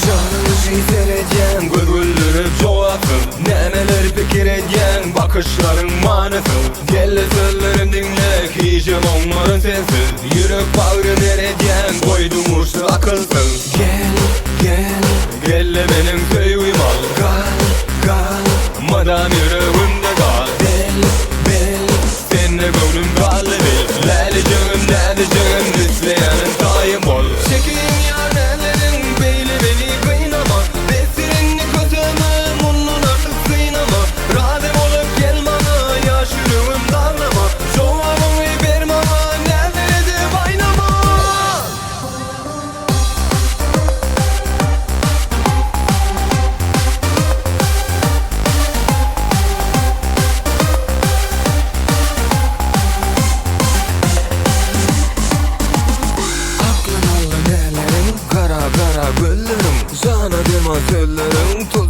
Canını şey edeceğim, gülgüldürüp çoğaltın. Nemeler fikir edeceğim, bakışların manası. Gelle sözlerim dinle, hicim onların sensiz. Yürek bağrı vereceğim, koydum uçtu akılsız. Gelle benim sevgim al. Kal, madem yüreğimde kal. Bel, seninle gönlüm kaldı bil. Ladicığım, isteyenin daim ol. Çekeyim yar ellerin, beyli beni kıynama. Besirinli kötümü, munnun artık sıynama. Radem olup gel bana, yaş yüreğim darlama. Çoğalımı ver bana, ne verdi baynama. Aklın alın ellerin, kara kara güllerim. Sana demez ellerin, tuz